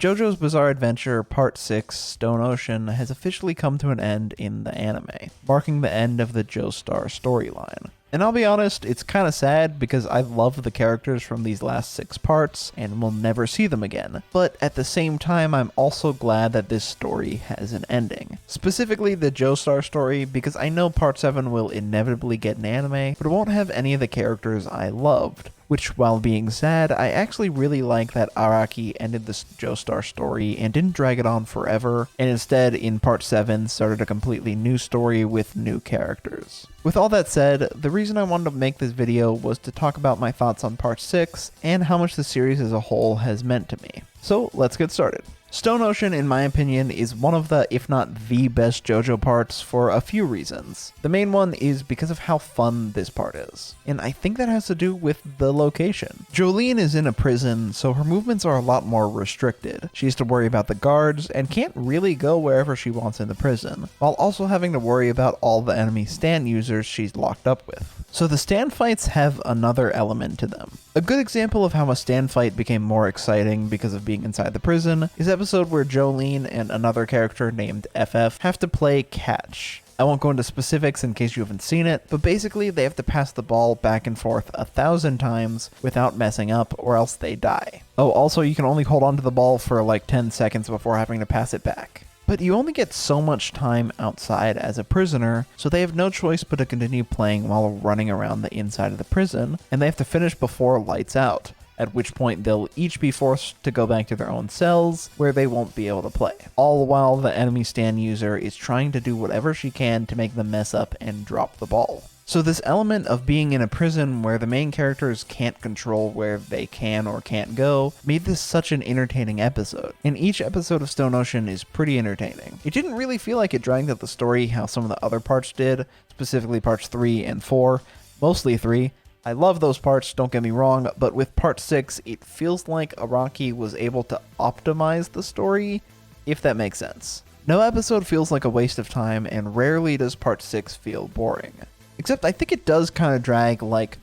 JoJo's Bizarre Adventure Part 6 Stone Ocean has officially come to an end in the anime, marking the end of the Joestar storyline. And I'll be honest, it's kinda sad because I love the characters from these last 6 parts and will never see them again. But at the same time, I'm also glad that this story has an ending. Specifically the Joestar story, because I know Part 7 will inevitably get an anime, but it won't have any of the characters I loved. Which, while being sad, I actually really like that Araki ended this Joestar story and didn't drag it on forever, and instead, in Part 7, started a completely new story with new characters. With all that said, the reason I wanted to make this video was to talk about my thoughts on Part 6, and how much the series as a whole has meant to me. So, let's get started. Stone Ocean, in my opinion, is one of the, if not the best JoJo parts for a few reasons. The main one is because of how fun this part is, and I think that has to do with the location. Jolyne is in a prison, so her movements are a lot more restricted. She has to worry about the guards, and can't really go wherever she wants in the prison, while also having to worry about all the enemy stand users she's locked up with. So the stand fights have another element to them. A good example of how a stand fight became more exciting because of being inside the prison is episode where Jolyne and another character named FF have to play catch. I won't go into specifics in case you haven't seen it, but basically they have to pass the ball back and forth 1,000 times without messing up, or else they die. Oh, also you can only hold on to the ball for like 10 seconds before having to pass it back. But you only get so much time outside as a prisoner, so they have no choice but to continue playing while running around the inside of the prison, and they have to finish before lights out, at which point they'll each be forced to go back to their own cells, where they won't be able to play. All while the enemy stand user is trying to do whatever she can to make them mess up and drop the ball. So this element of being in a prison where the main characters can't control where they can or can't go made this such an entertaining episode. And each episode of Stone Ocean is pretty entertaining. It didn't really feel like it dragged out the story how some of the other parts did, specifically parts 3 and 4, mostly 3. I love those parts, don't get me wrong, but with part 6, it feels like Araki was able to optimize the story, if that makes sense. No episode feels like a waste of time, and rarely does part 6 feel boring. Except I think it does kind of drag, like,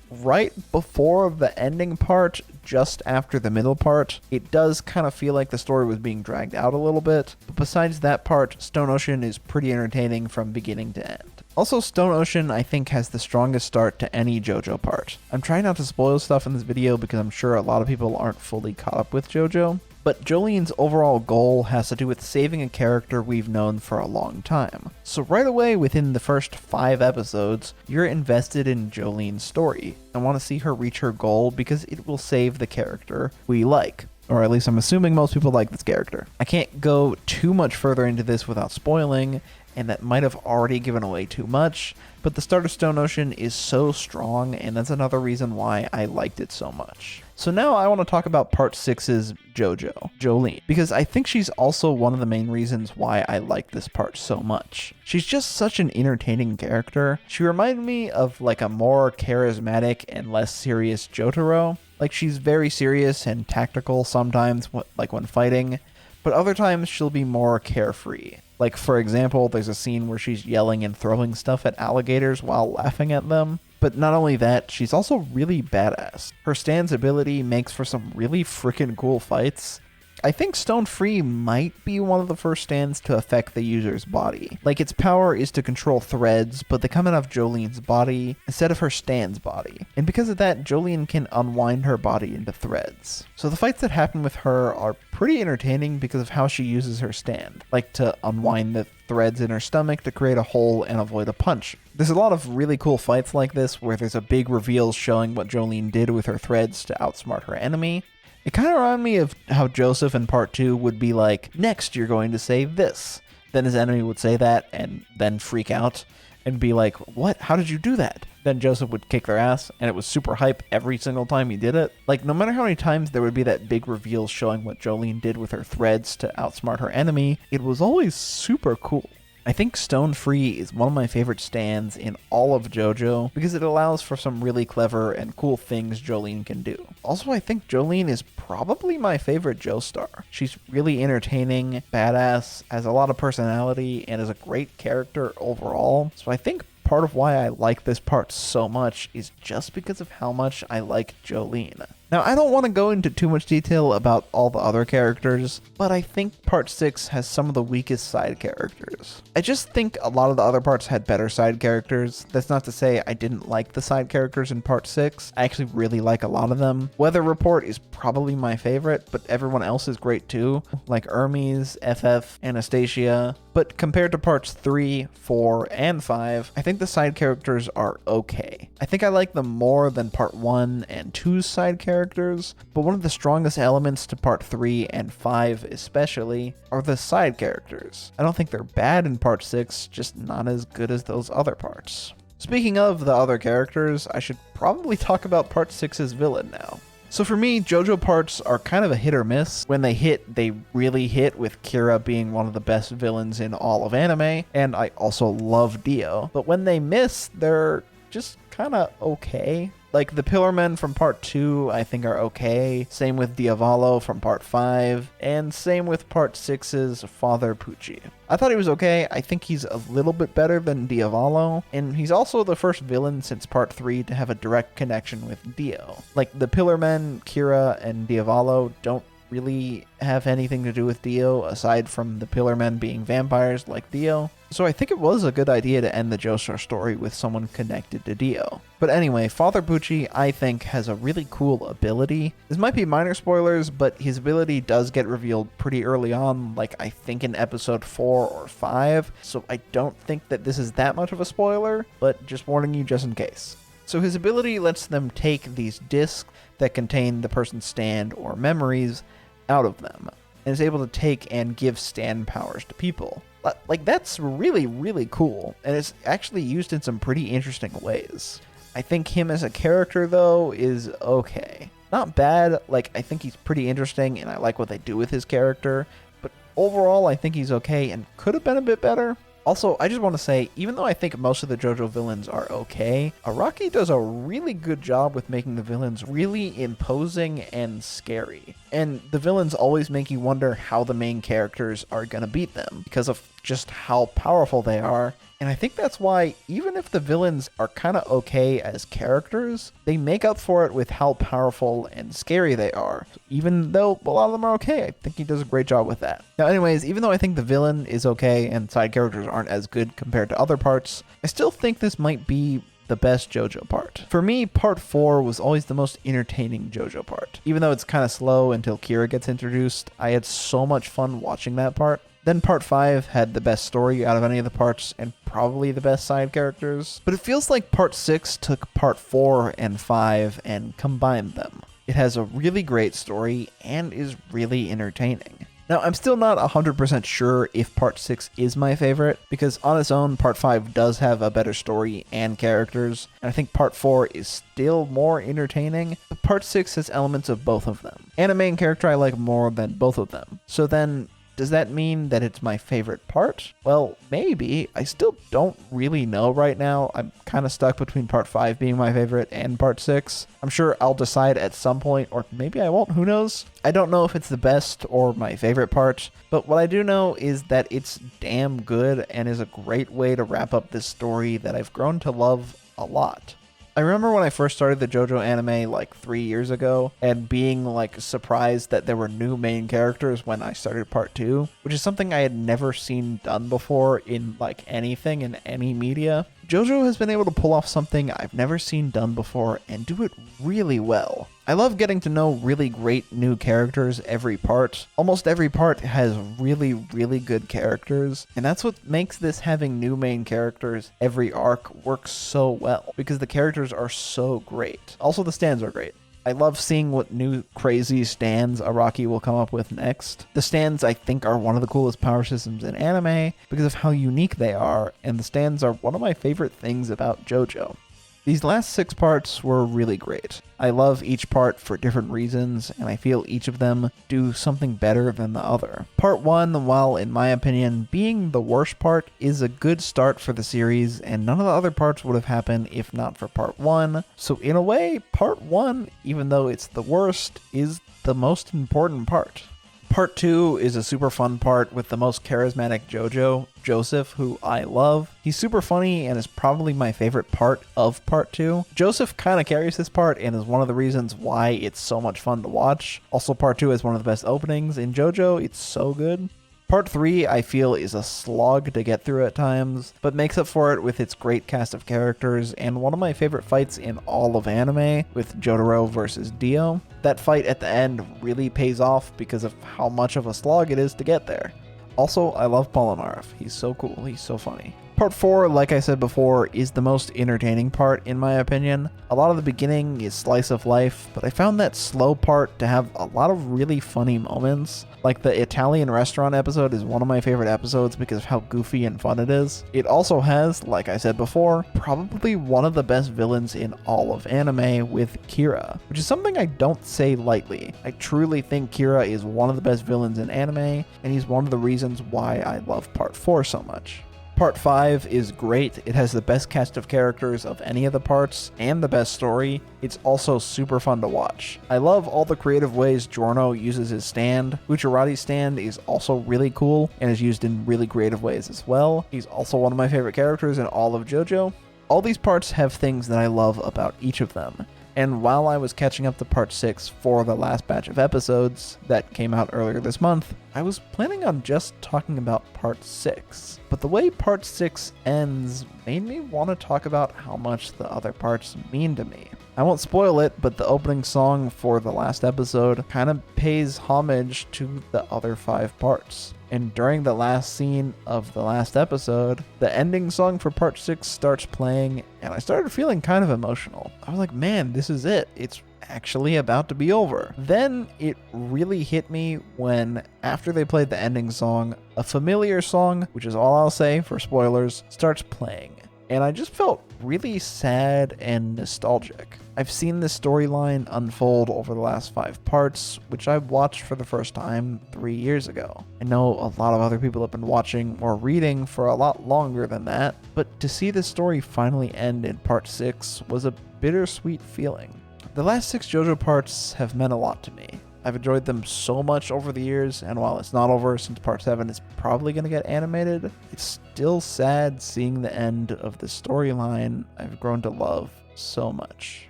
right before the ending part, just after the middle part. It does kind of feel like the story was being dragged out a little bit, but besides that part, Stone Ocean is pretty entertaining from beginning to end. Also, Stone Ocean, I think, has the strongest start to any JoJo part. I'm trying not to spoil stuff in this video because I'm sure a lot of people aren't fully caught up with JoJo, but Jolyne's overall goal has to do with saving a character we've known for a long time. So right away, within the first 5 episodes, you're invested in Jolyne's story and want to see her reach her goal because it will save the character we like. Or at least I'm assuming most people like this character. I can't go too much further into this without spoiling, and that might have already given away too much, but the start of Stone Ocean is so strong, and that's another reason why I liked it so much. So now I want to talk about Part 6's JoJo, Jolyne, because I think she's also one of the main reasons why I like this part so much. She's just such an entertaining character. She reminded me of like a more charismatic and less serious Jotaro. Like, she's very serious and tactical sometimes, like when fighting, but other times she'll be more carefree. Like, for example, there's a scene where she's yelling and throwing stuff at alligators while laughing at them. But not only that, she's also really badass. Her stand's ability makes for some really freaking cool fights. I think Stone Free might be one of the first stands to affect the user's body. Like, its power is to control threads, but they come out of Jolyne's body instead of her stand's body. And because of that, Jolyne can unwind her body into threads. So the fights that happen with her are pretty entertaining because of how she uses her stand. Like to unwind the threads in her stomach to create a hole and avoid a punch. There's a lot of really cool fights like this where there's a big reveal showing what Jolyne did with her threads to outsmart her enemy. It kind of reminded me of how Joseph in part 2 would be like, next you're going to say this. Then his enemy would say that and then freak out and be like, what? How did you do that? Then Joseph would kick their ass, and it was super hype every single time he did it. Like, no matter how many times there would be that big reveal showing what Jolyne did with her threads to outsmart her enemy, it was always super cool. I think Stone Free is one of my favorite stands in all of JoJo because it allows for some really clever and cool things Jolyne can do. Also, I think Jolyne is probably my favorite Joestar. She's really entertaining, badass, has a lot of personality, and is a great character overall. So I think part of why I like this part so much is just because of how much I like Jolyne. Now, I don't want to go into too much detail about all the other characters, but I think Part 6 has some of the weakest side characters. I just think a lot of the other parts had better side characters. That's not to say I didn't like the side characters in Part 6. I actually really like a lot of them. Weather Report is probably my favorite, but everyone else is great too, like Hermes, FF, Anastasia. But compared to Parts 3, 4, and 5, I think the side characters are okay. I think I like them more than Part 1 and 2's side characters, but one of the strongest elements to Part 3 and 5 especially are the side characters. I don't think they're bad in Part 6, just not as good as those other parts. Speaking of the other characters, I should probably talk about Part 6's villain now. So for me, JoJo parts are kind of a hit or miss. When they hit, they really hit, with Kira being one of the best villains in all of anime, and I also love Dio. But when they miss, they're just kind of okay. Like the Pillarmen from Part 2, I think are okay. Same with Diavolo from Part 5, and same with Part 6's Father Pucci. I thought he was okay. I think he's a little bit better than Diavolo, and he's also the first villain since Part 3 to have a direct connection with Dio. Like the Pillarmen, Kira, and Diavolo don't really have anything to do with Dio aside from the Pillarmen being vampires like Dio. So I think it was a good idea to end the Joestar story with someone connected to Dio. But anyway, Father Pucci, I think, has a really cool ability. This might be minor spoilers, but his ability does get revealed pretty early on, like I think in episode 4 or 5, so I don't think that this is that much of a spoiler, but just warning you just in case. So his ability lets them take these discs that contain the person's stand or memories out of them, and is able to take and give stand powers to people. Like, that's really, really cool, and it's actually used in some pretty interesting ways. I think him as a character, though, is okay. Not bad, like, I think he's pretty interesting, and I like what they do with his character, but overall, I think he's okay, and could have been a bit better. Also, I just want to say, even though I think most of the JoJo villains are okay, Araki does a really good job with making the villains really imposing and scary. And the villains always make you wonder how the main characters are gonna beat them, because of just how powerful they are. And I think that's why, even if the villains are kind of okay as characters, they make up for it with how powerful and scary they are. Even though a lot of them are okay, I think he does a great job with that. Now anyways, even though I think the villain is okay and side characters aren't as good compared to other parts, I still think this might be the best JoJo part. For me, Part 4 was always the most entertaining JoJo part. Even though it's kind of slow until Kira gets introduced, I had so much fun watching that part. Then Part 5 had the best story out of any of the parts, and probably the best side characters. But it feels like Part 6 took Part 4 and 5 and combined them. It has a really great story, and is really entertaining. Now, I'm still not 100% sure if Part 6 is my favorite, because on its own, Part 5 does have a better story and characters, and I think Part 4 is still more entertaining, but Part 6 has elements of both of them. And a main character I like more than both of them. So then, does that mean that it's my favorite part? Well, maybe. I still don't really know right now. I'm kind of stuck between Part 5 being my favorite and Part 6. I'm sure I'll decide at some point, or maybe I won't, who knows? I don't know if it's the best or my favorite part, but what I do know is that it's damn good and is a great way to wrap up this story that I've grown to love a lot. I remember when I first started the JoJo anime like 3 years ago, and being like surprised that there were new main characters when I started Part 2, which is something I had never seen done before in like anything in any media. JoJo has been able to pull off something I've never seen done before and do it really well. I love getting to know really great new characters every part. Almost every part has really, really good characters, and that's what makes this having new main characters every arc work so well, because the characters are so great. Also, the stands are great. I love seeing what new crazy stands Araki will come up with next. The stands, I think, are one of the coolest power systems in anime because of how unique they are, and the stands are one of my favorite things about JoJo. These last 6 parts were really great. I love each part for different reasons, and I feel each of them do something better than the other. Part 1, while in my opinion being the worst part, is a good start for the series, and none of the other parts would have happened if not for Part 1. So in a way, Part 1, even though it's the worst, is the most important part. Part 2 is a super fun part with the most charismatic JoJo, Joseph, who I love. He's super funny and is probably my favorite part of part 2. Joseph kind of carries this part and is one of the reasons why it's so much fun to watch. Also, part 2 is one of the best openings in JoJo. It's so good. Part 3, I feel, is a slog to get through at times, but makes up for it with its great cast of characters and one of my favorite fights in all of anime with Jotaro versus Dio. That fight at the end really pays off because of how much of a slog it is to get there. Also, I love Polnareff. He's so cool. He's so funny. Part 4, like I said before, is the most entertaining part in my opinion. A lot of the beginning is slice of life, but I found that slow part to have a lot of really funny moments. Like the Italian restaurant episode is one of my favorite episodes because of how goofy and fun it is. It also has, like I said before, probably one of the best villains in all of anime with Kira, which is something I don't say lightly. I truly think Kira is one of the best villains in anime, and he's one of the reasons why I love Part 4 so much. Part 5 is great. It has the best cast of characters of any of the parts and the best story. It's also super fun to watch. I love all the creative ways Giorno uses his stand. Bucciarati's stand is also really cool and is used in really creative ways as well. He's also one of my favorite characters in all of JoJo. All these parts have things that I love about each of them. And while I was catching up to part 6 for the last batch of episodes that came out earlier this month, I was planning on just talking about part 6. But the way part 6 ends made me want to talk about how much the other parts mean to me. I won't spoil it, but the opening song for the last episode kind of pays homage to the other 5 parts. And during the last scene of the last episode, the ending song for part 6 starts playing, and I started feeling kind of emotional. I was like, man, this is it. It's actually about to be over. Then it really hit me when, after they played the ending song, a familiar song, which is all I'll say for spoilers, starts playing. And I just felt really sad and nostalgic. I've seen this storyline unfold over the last 5 parts, which I watched for the first time 3 years ago. I know a lot of other people have been watching or reading for a lot longer than that, but to see the story finally end in part 6 was a bittersweet feeling. The last 6 JoJo parts have meant a lot to me. I've enjoyed them so much over the years, and while it's not over since part 7 is probably going to get animated, it's still sad seeing the end of the storyline I've grown to love so much.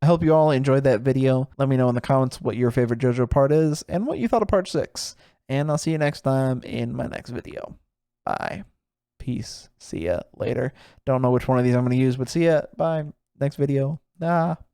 I hope you all enjoyed that video. Let me know in the comments what your favorite JoJo part is and what you thought of part 6. And I'll see you next time in my next video. Bye. Peace. See ya later. Don't know which one of these I'm going to use, but see ya. Bye. Next video.